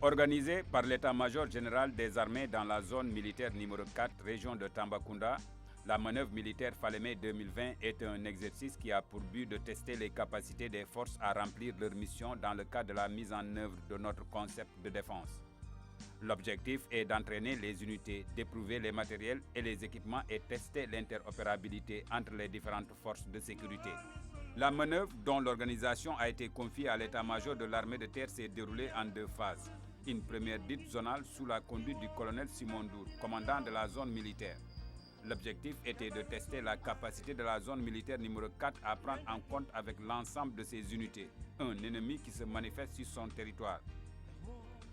Organisée par l'état-major général des armées dans la zone militaire numéro 4, région de Tambacounda, la manœuvre militaire Falémé 2020 est un exercice qui a pour but de tester les capacités des forces à remplir leur mission dans le cadre de la mise en œuvre de notre concept de défense. L'objectif est d'entraîner les unités, d'éprouver les matériels et les équipements et tester l'interopérabilité entre les différentes forces de sécurité. La manœuvre, dont l'organisation a été confiée à l'état-major de l'armée de terre, s'est déroulée en 2 phases. Une première dite zonale sous la conduite du colonel Simon Dour, commandant de la zone militaire. L'objectif était de tester la capacité de la zone militaire numéro 4 à prendre en compte avec l'ensemble de ses unités un ennemi qui se manifeste sur son territoire.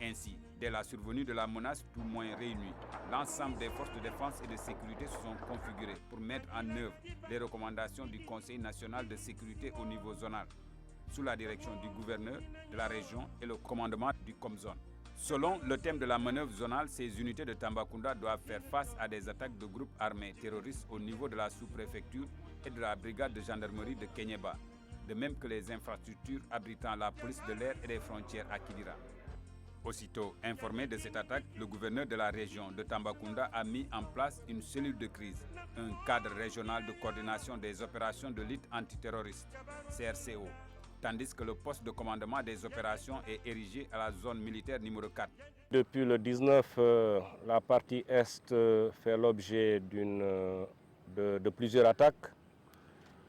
Ainsi, dès la survenue de la menace tout moins réunie, l'ensemble des forces de défense et de sécurité se sont configurées pour mettre en œuvre les recommandations du Conseil national de sécurité au niveau zonal, sous la direction du gouverneur de la région et le commandement du Comzone. Selon le thème de la manœuvre zonale, ces unités de Tambacounda doivent faire face à des attaques de groupes armés terroristes au niveau de la sous-préfecture et de la brigade de gendarmerie de Kéniéba, de même que les infrastructures abritant la police de l'air et des frontières à Kidira. Aussitôt informé de cette attaque, le gouverneur de la région de Tambacounda a mis en place une cellule de crise, un cadre régional de coordination des opérations de lutte antiterroriste, CRCO, tandis que le poste de commandement des opérations est érigé à la zone militaire numéro 4. Depuis le 19, la partie Est fait l'objet de plusieurs attaques.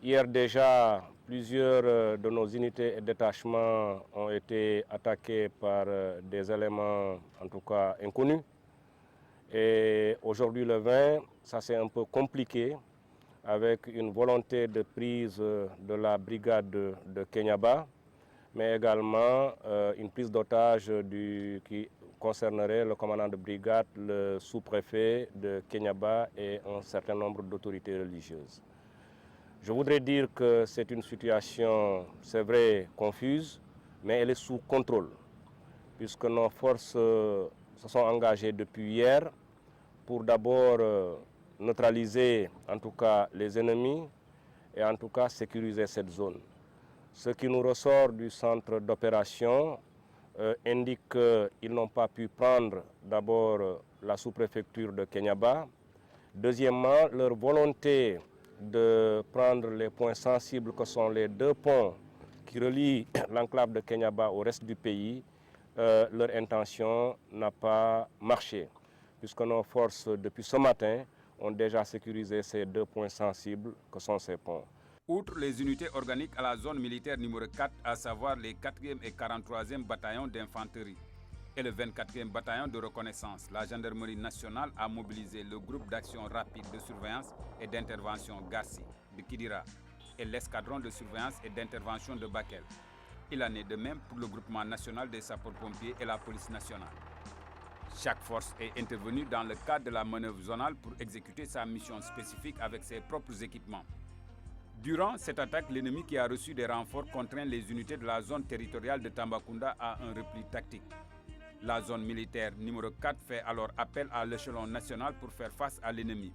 Hier déjà, plusieurs de nos unités et détachements ont été attaqués par des éléments, en tout cas inconnus. Et aujourd'hui, le 20, ça c'est un peu compliqué, avec une volonté de prise de la brigade de Kéniéba, mais également une prise d'otage qui concernerait le commandant de brigade, le sous-préfet de Kéniéba et un certain nombre d'autorités religieuses. Je voudrais dire que c'est une situation, c'est vrai, confuse, mais elle est sous contrôle, puisque nos forces se sont engagées depuis hier pour d'abord neutraliser en tout cas les ennemis et en tout cas sécuriser cette zone. Ce qui nous ressort du centre d'opération indique qu'ils n'ont pas pu prendre d'abord la sous-préfecture de Kéniéba. Deuxièmement, leur volonté de prendre les points sensibles que sont les 2 ponts qui relient l'enclave de Kéniéba au reste du pays, leur intention n'a pas marché, puisque nos forces, depuis ce matin, ont déjà sécurisé ces 2 points sensibles que sont ces ponts. Outre les unités organiques à la zone militaire numéro 4, à savoir les 4e et 43e bataillons d'infanterie et le 24e bataillon de reconnaissance, la gendarmerie nationale a mobilisé le groupe d'action rapide de surveillance et d'intervention Garci de Kidira et l'escadron de surveillance et d'intervention de Bakel. Il en est de même pour le groupement national des sapeurs-pompiers et la police nationale. Chaque force est intervenue dans le cadre de la manœuvre zonale pour exécuter sa mission spécifique avec ses propres équipements. Durant cette attaque, l'ennemi qui a reçu des renforts contraint les unités de la zone territoriale de Tambacounda à un repli tactique. La zone militaire numéro 4 fait alors appel à l'échelon national pour faire face à l'ennemi.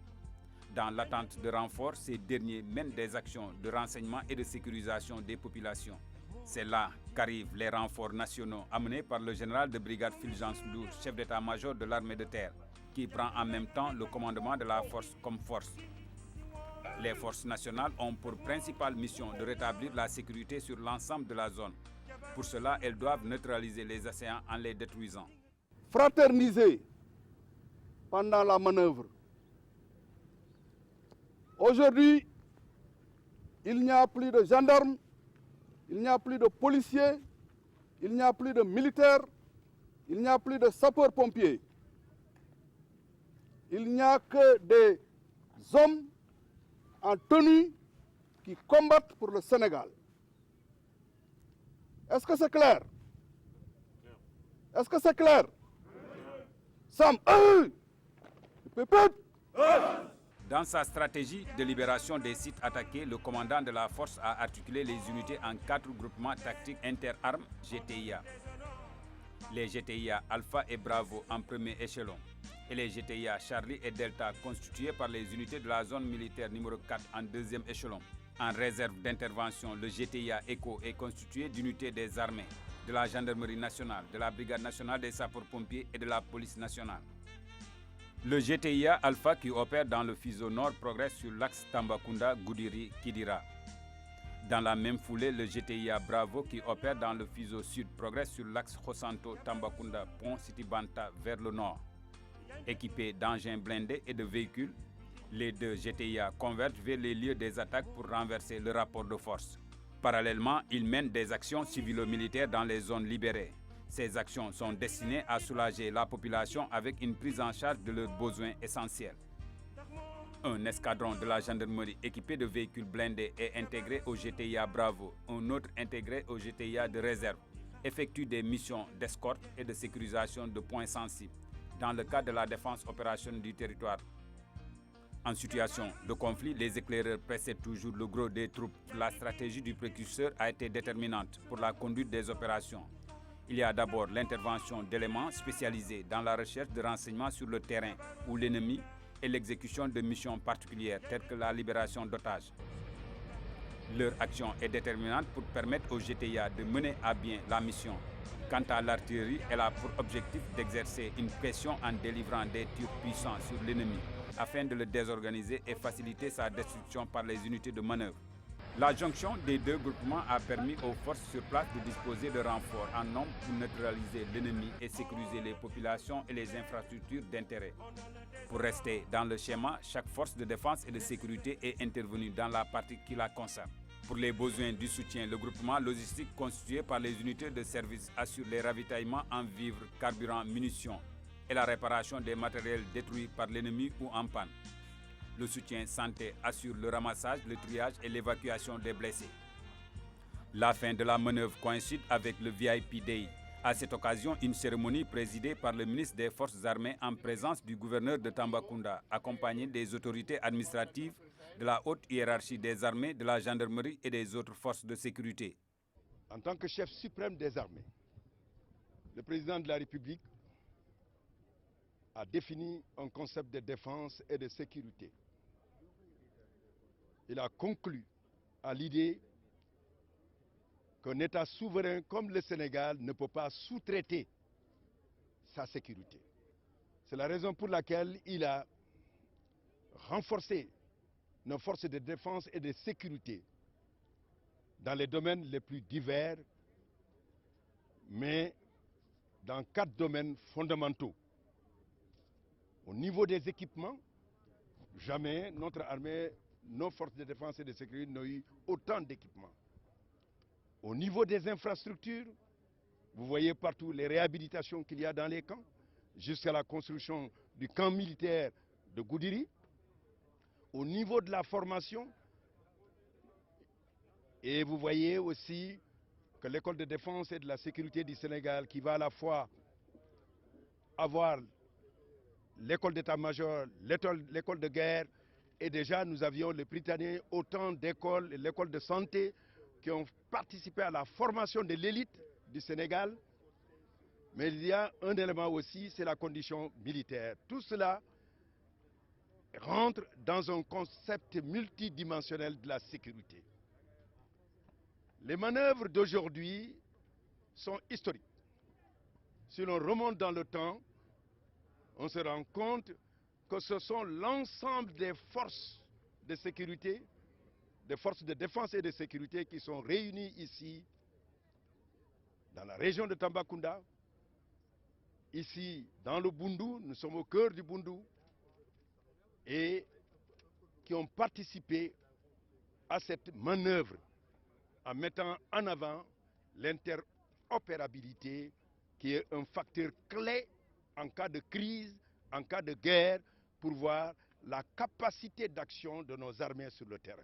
Dans l'attente de renforts, ces derniers mènent des actions de renseignement et de sécurisation des populations. C'est là qu'arrivent les renforts nationaux amenés par le général de brigade Fulgence Ndour, chef d'état-major de l'armée de terre, qui prend en même temps le commandement de la force comme force. Les forces nationales ont pour principale mission de rétablir la sécurité sur l'ensemble de la zone. Pour cela, elles doivent neutraliser les assaillants en les détruisant. Fraterniser pendant la manœuvre. Aujourd'hui, il n'y a plus de gendarmes, il n'y a plus de policiers, il n'y a plus de militaires, il n'y a plus de sapeurs-pompiers. Il n'y a que des hommes en tenue qui combattent pour le Sénégal. Est-ce que c'est clair? Est-ce que c'est clair? Sam, Dans sa stratégie de libération des sites attaqués, le commandant de la force a articulé les unités en 4 groupements tactiques interarmes GTIA. Les GTIA Alpha et Bravo en premier échelon et les GTIA Charlie et Delta constitués par les unités de la zone militaire numéro 4 en deuxième échelon. En réserve d'intervention, le GTIA Echo est constitué d'unités des armées, de la gendarmerie nationale, de la brigade nationale des sapeurs-pompiers et de la police nationale. Le GTIA Alpha qui opère dans le Fiso Nord progresse sur l'axe Tambacounda-Goudiri-Kidira. Dans la même foulée, le GTIA Bravo qui opère dans le Fiso Sud progresse sur l'axe Khosanto-Tambacounda-Pont-Sitibanta vers le nord. Équipés d'engins blindés et de véhicules, les deux GTIA convergent vers les lieux des attaques pour renverser le rapport de force. Parallèlement, ils mènent des actions civilo-militaires dans les zones libérées. Ces actions sont destinées à soulager la population avec une prise en charge de leurs besoins essentiels. Un escadron de la gendarmerie équipé de véhicules blindés et intégré au GTIA Bravo, un autre intégré au GTIA de réserve, effectue des missions d'escorte et de sécurisation de points sensibles dans le cadre de la défense opérationnelle du territoire. En situation de conflit, les éclaireurs précèdent toujours le gros des troupes. La stratégie du précurseur a été déterminante pour la conduite des opérations. Il y a d'abord l'intervention d'éléments spécialisés dans la recherche de renseignements sur le terrain où l'ennemi et l'exécution de missions particulières telles que la libération d'otages. Leur action est déterminante pour permettre au GTIA de mener à bien la mission. Quant à l'artillerie, elle a pour objectif d'exercer une pression en délivrant des tirs puissants sur l'ennemi afin de le désorganiser et faciliter sa destruction par les unités de manœuvre. La jonction des deux groupements a permis aux forces sur place de disposer de renforts en nombre pour neutraliser l'ennemi et sécuriser les populations et les infrastructures d'intérêt. Pour rester dans le schéma, chaque force de défense et de sécurité est intervenue dans la partie qui la concerne. Pour les besoins du soutien, le groupement logistique constitué par les unités de service assure les ravitaillements en vivres, carburant, munitions et la réparation des matériels détruits par l'ennemi ou en panne. Le soutien santé assure le ramassage, le triage et l'évacuation des blessés. La fin de la manœuvre coïncide avec le VIP Day. À cette occasion, une cérémonie présidée par le ministre des Forces armées en présence du gouverneur de Tambacounda, accompagné des autorités administratives, de la haute hiérarchie des armées, de la gendarmerie et des autres forces de sécurité. En tant que chef suprême des armées, le président de la République a défini un concept de défense et de sécurité. Il a conclu à l'idée qu'un État souverain comme le Sénégal ne peut pas sous-traiter sa sécurité. C'est la raison pour laquelle il a renforcé nos forces de défense et de sécurité dans les domaines les plus divers, mais dans 4 domaines fondamentaux. Au niveau des équipements, jamais notre armée, nos forces de défense et de sécurité n'ont eu autant d'équipements. Au niveau des infrastructures, vous voyez partout les réhabilitations qu'il y a dans les camps, jusqu'à la construction du camp militaire de Goudiri. Au niveau de la formation, et vous voyez aussi que l'école de défense et de la sécurité du Sénégal, qui va à la fois avoir l'école d'état-major, l'école de guerre, et déjà nous avions les Britanniques, autant d'écoles, l'école de santé, qui ont participé à la formation de l'élite du Sénégal. Mais il y a un élément aussi, c'est la condition militaire. Tout cela rentre dans un concept multidimensionnel de la sécurité. Les manœuvres d'aujourd'hui sont historiques. Si l'on remonte dans le temps, on se rend compte que ce sont l'ensemble des forces de sécurité, des forces de défense et de sécurité qui sont réunies ici, dans la région de Tambacounda, ici dans le Boundou, nous sommes au cœur du Boundou, et qui ont participé à cette manœuvre en mettant en avant l'interopérabilité qui est un facteur clé en cas de crise, en cas de guerre, pour voir la capacité d'action de nos armées sur le terrain.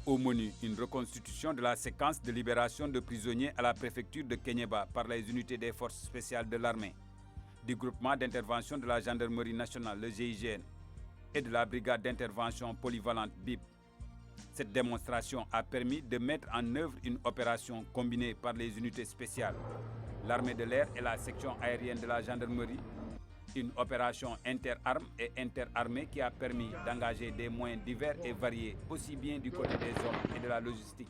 Au menu, une reconstitution de la séquence de libération de prisonniers à la préfecture de Kéniéba par les unités des forces spéciales de l'armée, du groupement d'intervention de la gendarmerie nationale, le GIGN, et de la brigade d'intervention polyvalente BIP. Cette démonstration a permis de mettre en œuvre une opération combinée par les unités spéciales, l'armée de l'air et la section aérienne de la gendarmerie, une opération inter-armes et inter-armées qui a permis d'engager des moyens divers et variés, aussi bien du côté des hommes et de la logistique.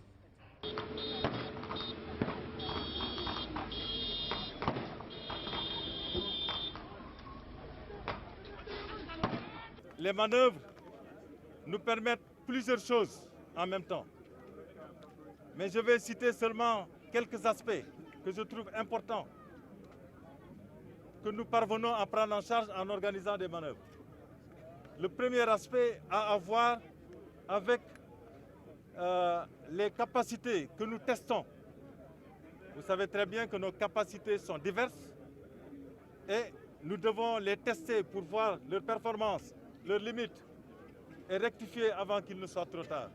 les manœuvres nous permettent plusieurs choses en même temps. Mais je vais citer seulement quelques aspects que je trouve importants que nous parvenons à prendre en charge en organisant des manœuvres. Le premier aspect a à voir avec les capacités que nous testons. Vous savez très bien que nos capacités sont diverses et nous devons les tester pour voir leurs performances, leurs limites et rectifier avant qu'il ne soit trop tard.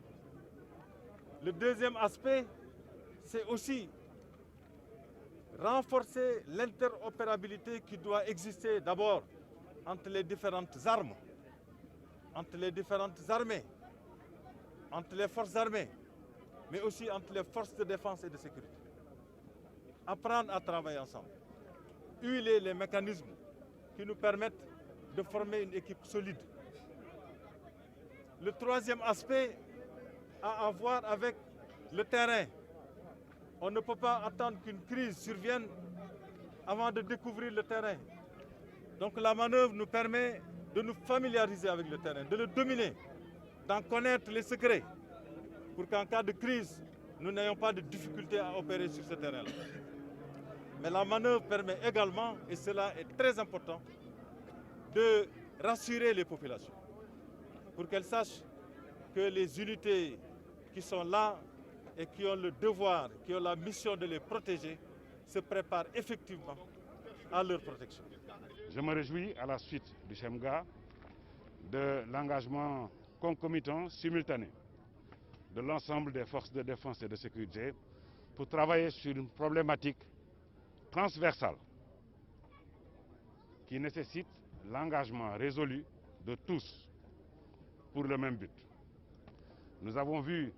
Le deuxième aspect, c'est aussi renforcer l'interopérabilité qui doit exister d'abord entre les différentes armes, entre les différentes armées, entre les forces armées, mais aussi entre les forces de défense et de sécurité. Apprendre à travailler ensemble, huiler les mécanismes qui nous permettent de former une équipe solide. Le troisième aspect a à voir avec le terrain. On ne peut pas attendre qu'une crise survienne avant de découvrir le terrain. Donc la manœuvre nous permet de nous familiariser avec le terrain, de le dominer, d'en connaître les secrets, pour qu'en cas de crise, nous n'ayons pas de difficultés à opérer sur ce terrain-là. Mais la manœuvre permet également, et cela est très important, de rassurer les populations, pour qu'elles sachent que les unités qui sont là et qui ont le devoir, qui ont la mission de les protéger, se préparent effectivement à leur protection. Je me réjouis à la suite du SEMGA de l'engagement concomitant, simultané, de l'ensemble des forces de défense et de sécurité pour travailler sur une problématique transversale qui nécessite l'engagement résolu de tous pour le même but. Nous avons vu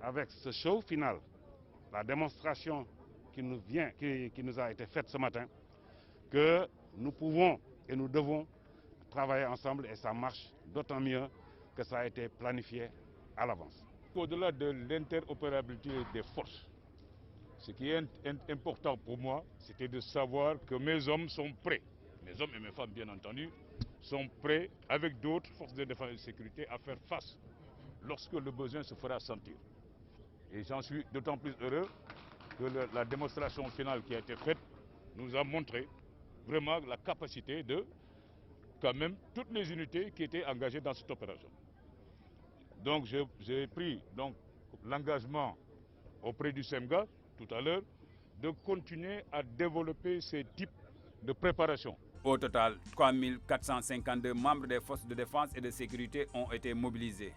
avec ce show final, la démonstration qui nous a été faite ce matin, que nous pouvons et nous devons travailler ensemble et ça marche d'autant mieux que ça a été planifié à l'avance. Au-delà de l'interopérabilité des forces, ce qui est important pour moi, c'était de savoir que mes hommes sont prêts, mes hommes et mes femmes bien entendu, sont prêts avec d'autres forces de défense et de sécurité à faire face lorsque le besoin se fera sentir. Et j'en suis d'autant plus heureux que la démonstration finale qui a été faite nous a montré vraiment la capacité de quand même toutes les unités qui étaient engagées dans cette opération. Donc j'ai pris l'engagement auprès du SEMGA tout à l'heure de continuer à développer ces types de préparation. Au total, 3452 membres des forces de défense et de sécurité ont été mobilisés.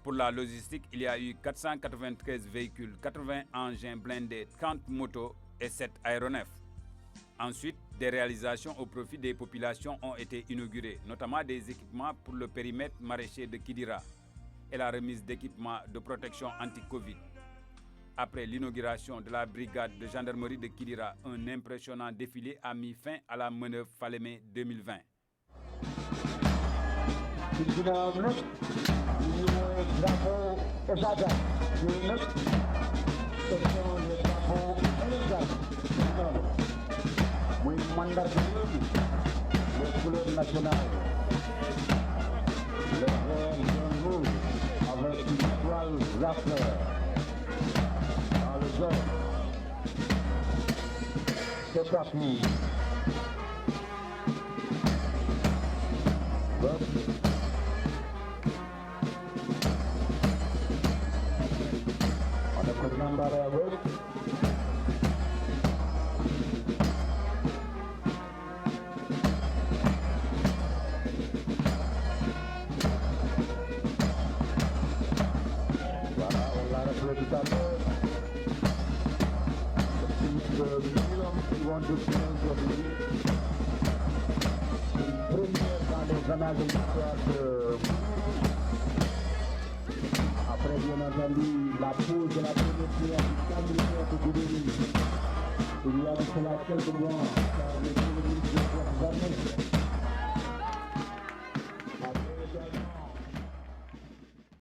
Pour la logistique, il y a eu 493 véhicules, 80 engins blindés, 30 motos et 7 aéronefs. Ensuite, des réalisations au profit des populations ont été inaugurées, notamment des équipements pour le périmètre maraîcher de Kidira et la remise d'équipements de protection anti-Covid. Après l'inauguration de la brigade de gendarmerie de Kidira, un impressionnant défilé a mis fin à la manœuvre Falémé 2020. C'est parti. On a put number there. Voilà, on l'a rappelé tout à l'heure. Après, bien entendu, la pause de la première prière du cambrioleur de Goudéry. Il y a de cela quelques mois, car les Goudéry de